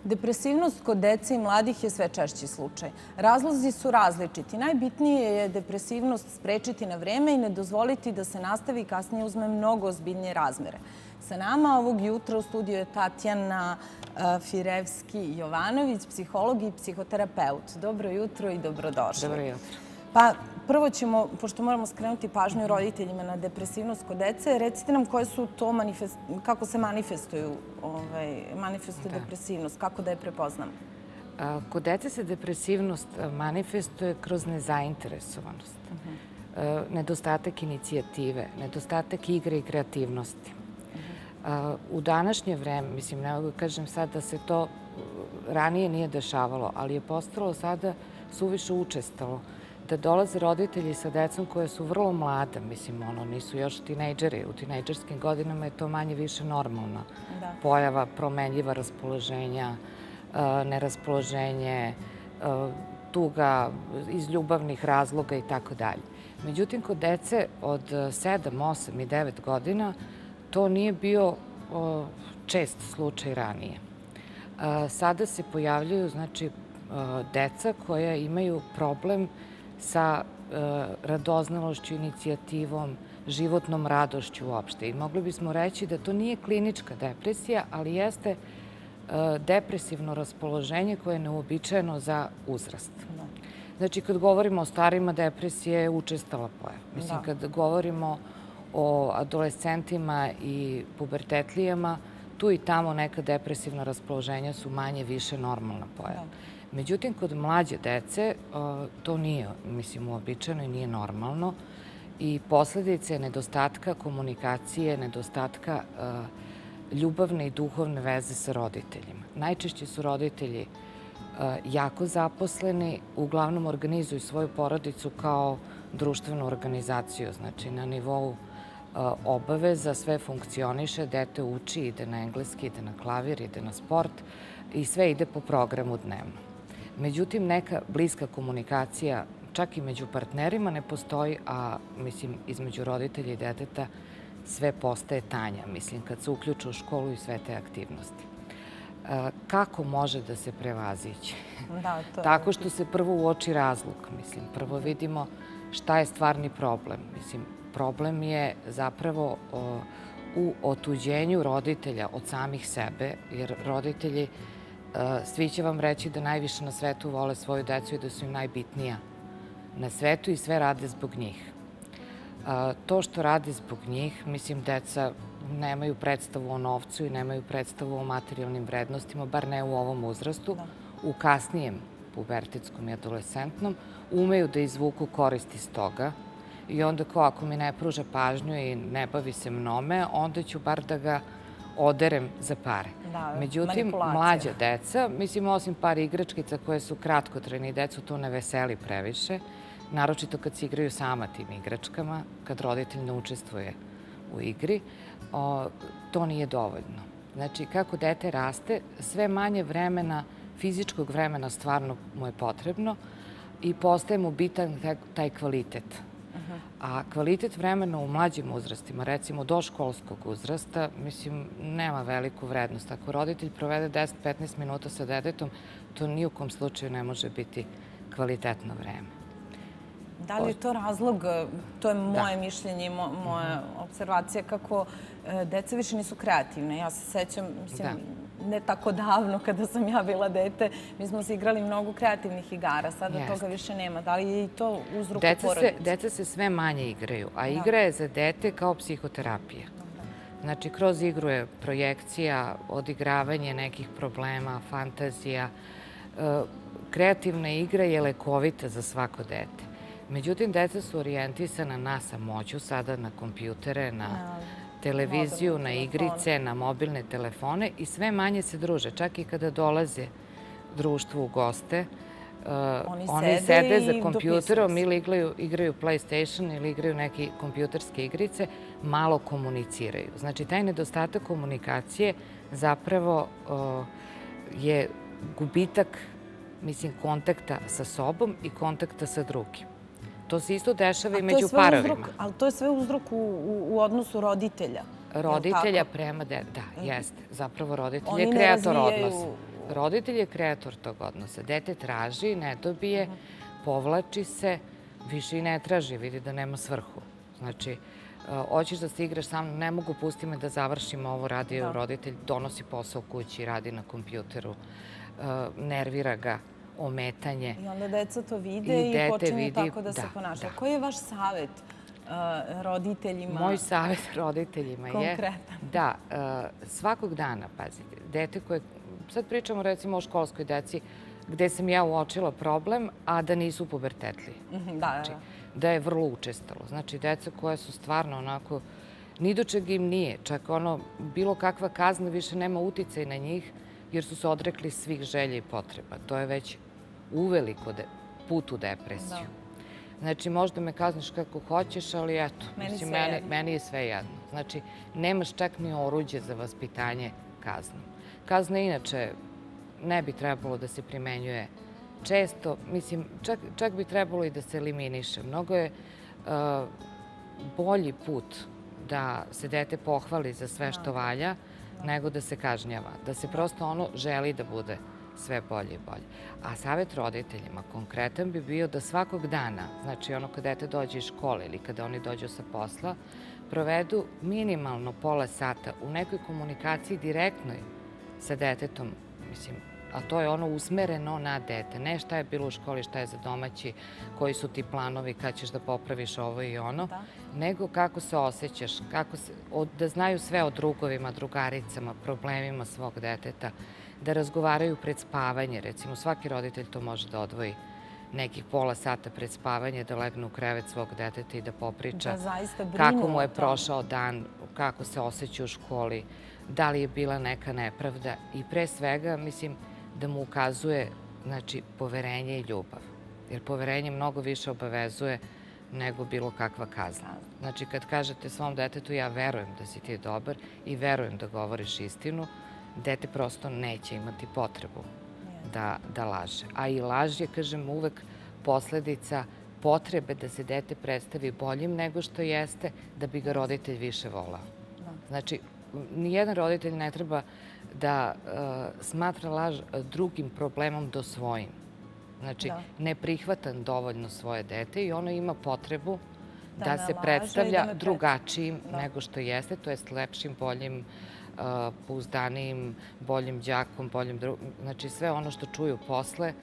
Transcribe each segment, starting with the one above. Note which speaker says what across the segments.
Speaker 1: Depresivnost kod dece i mladih je sve češći slučaj. Razlozi su različiti. Najbitnije je depresivnost sprečiti na vreme i ne dozvoliti da se nastavi i kasnije uzme mnogo ozbiljnije razmere. Sa nama ovog jutra u studiju je Tatjana Firevski-Jovanović, psiholog i psihoterapeut. Dobro jutro i dobrodošli.
Speaker 2: Dobro jutro.
Speaker 1: Pa prvo ćemo, pošto moramo skrenuti pažnju roditeljima na depresivnost kod dece, recite nam koje su to kako se manifestuje depresivnost, kako da je prepoznamo?
Speaker 2: Kod dece se depresivnost manifestuje kroz nezainteresovanost, nedostatak inicijative, nedostatak igre i kreativnosti. U današnje vreme, mislim, ne mogu kažem sad da se to ranije nije dešavalo, ali je postalo sada suviše učestalo da dolaze roditelji sa decom koja su vrlo mlada, mislim, nisu još tinejdžeri. U tinejdžerskim godinama je to manje više normalna pojava, promenljiva raspoloženja, neraspoloženje, tuga iz ljubavnih razloga i tako dalje. Međutim, kod dece od 7, 8 i 9 godina to nije bio čest slučaj ranije. Sada se pojavljaju, znači, deca koja imaju problem sa radoznalošću, inicijativom, životnom radošću uopšte. I mogli bismo reći da to nije klinička depresija, ali jeste depresivno raspoloženje koje je neuobičajeno za uzrast. Znači, kad govorimo o starima, depresija je učestala pojava. Mislim, kad govorimo o adolescentima i pubertetlijama, tu i tamo neka depresivna raspoloženja su manje više normalna pojava. Međutim, kod mlađe dece to nije, mislim, uobičajeno i nije normalno i posledice nedostatka komunikacije, nedostatka ljubavne i duhovne veze sa roditeljima. Najčešće su roditelji jako zaposleni, uglavnom organizuju svoju porodicu kao društvenu organizaciju, znači na nivou obaveza, sve funkcioniše, dete uči, ide na engleski, ide na klavir, ide na sport i sve ide po programu dnevno. Međutim, neka bliska komunikacija, čak i među partnerima, ne postoji, a mislim, između roditelja i deteta sve postaje tanja, mislim, kad se uključe u školu i sve te aktivnosti. Kako može da se prevaziđe? Tako što se prvo uoči razlog, mislim, prvo vidimo šta je stvarni problem. Mislim, problem je zapravo u otuđenju roditelja od samih sebe, jer roditelji svi će vam reći da najviše na svetu vole svoju decu i da su im najbitnija na svetu i sve rade zbog njih. To što rade zbog njih, mislim, deca nemaju predstavu o novcu i nemaju predstavu o materijalnim vrednostima, bar ne u ovom uzrastu. U kasnijem pubertetskom i adolescentnom umeju da izvuku korist iz toga i onda ako mi ne pruža pažnju i ne bavi se mnome, onda ću bar da ga oderem za pare. Međutim, mlađa deca, mislim, osim par igračkica koje su kratkotrajne i decu to ne veseli previše, naročito kad se igraju sama tim igračkama, kad roditelj ne učestvuje u igri, to nije dovoljno. Znači, kako dete raste, sve manje vremena, fizičkog vremena stvarno mu je potrebno i postaje mu bitan taj kvalitet. A kvalitet vremena u mlađim uzrastima, recimo do školskog uzrasta, mislim, nema veliku vrednost. Ako roditelj provede 10-15 minuta sa detetom, to ni u kom slučaju ne može biti kvalitetno vreme.
Speaker 1: Da li je to razlog, to je moje mišljenje i moja observacija, kako deca više nisu kreativne. Ja se sećam, mislim, ne tako davno kada sam ja bila dete, mi smo se igrali mnogo kreativnih igara, sada toga više nema. Da li je i to uzrok u porodici?
Speaker 2: Deca se sve manje igraju, a igra je za dete kao psihoterapija. Znači, kroz igru je projekcija, odigravanje nekih problema, fantazija. Kreativna igra je lekovita za svako dete. Međutim, deca su orijentisana na samoću, sada na kompjutere, na televiziju, na igrice, na mobilne telefone i sve manje se druže. Čak i kada dolaze društvu u goste, oni sede za kompjuterom ili igraju PlayStation ili igraju neke kompjuterske igrice, malo komuniciraju. Znači, taj nedostatak komunikacije zapravo je gubitak, mislim, kontakta sa sobom i kontakta sa drugim. To se isto dešava i među parovima.
Speaker 1: Ali to je sve uzrok u odnosu roditelja.
Speaker 2: Roditelja prema detetu, da, jeste. Zapravo roditelj je kreator odnosa. roditelj je kreator tog odnosa. Dete traži, ne dobije, povlači se, više i ne traži, vidi da nema svrhu. Znači, hoćeš da se igraš sa mnom, ne mogu, pusti me da završim ovo, radi roditelj, donosi posao kući, radi na kompjuteru, nervira ga, ometanje.
Speaker 1: I onda deca to vide i počinju tako da se ponašaju. Koji je vaš savjet roditeljima?
Speaker 2: Moj savjet roditeljima je
Speaker 1: konkretan.
Speaker 2: da svakog dana, pazite, dete koje, sad pričamo recimo o školskoj deci, gde sam ja uočila problem, a da nisu pubertetli. Da je vrlo učestalo. Znači, deca koja su stvarno onako, ni do čega im nije, čak ono, bilo kakva kazna više nema uticaj na njih, jer su se odrekli svih želja i potreba. To je već uveliko put u depresiju. Znači, možda me kazniš kako hoćeš, ali eto, meni je sve jedno. Znači, nemaš čak ni oruđe za vaspitanje kaznom. Kazna inače ne bi trebalo da se primenjuje često, mislim, čak bi trebalo i da se eliminiše. Mnogo je bolji put da se dete pohvali za sve što valja, nego da se kažnjava. Da se prosto ono želi da bude sve bolje i bolje. A savjet roditeljima konkretan bi bio da svakog dana, znači ono kada dete dođe iz škole ili kada oni dođu sa posla, provedu minimalno pola sata u nekoj komunikaciji direktnoj sa detetom, mislim, a to je ono usmereno na dete. Ne šta je bilo u školi, šta je za domaći, koji su ti planovi, kad ćeš da popraviš ovo i ono, nego kako se osjećaš, da znaju sve o drugovima, drugaricama, problemima svog deteta, da razgovaraju pred spavanje. Recimo, svaki roditelj to može da odvoji nekih pola sata pred spavanje, da legne u krevet svog deteta i da popriča kako mu je prošao dan, kako se osjeća u školi, da li je bila neka nepravda i pre svega, mislim, da mu ukazuje, znači, poverenje i ljubav. Jer poverenje mnogo više obavezuje nego bilo kakva kazna. Znači, kad kažete svom detetu ja verujem da si ti dobar i verujem da govoriš istinu, dete prosto neće imati potrebu da laže. A i laž je, kažem, uvek posledica potrebe da se dete predstavi boljim nego što jeste, da bi ga roditelj više volao. Znači, nijedan roditelj ne treba da smatra laž drugim problemom do svojim. Znači, ne prihvatan dovoljno svoje dete i ono ima potrebu da se predstavlja drugačijim nego što jeste, to jest lepšim, boljim, pouzdanijim, boljim đakom, znači sve ono što čuju posle,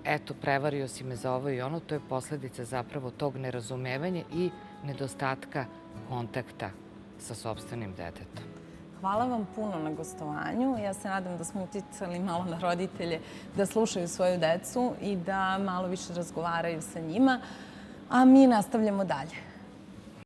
Speaker 2: eto, prevario si me za ovo i ono, to je posledica zapravo tog nerazumevanja i nedostatka kontakta sa sopstvenim detetom.
Speaker 1: Hvala vam puno na gostovanju. Ja se nadam da smo uticali malo na roditelje da slušaju svoju decu i da malo više razgovaraju sa njima, a mi nastavljamo dalje.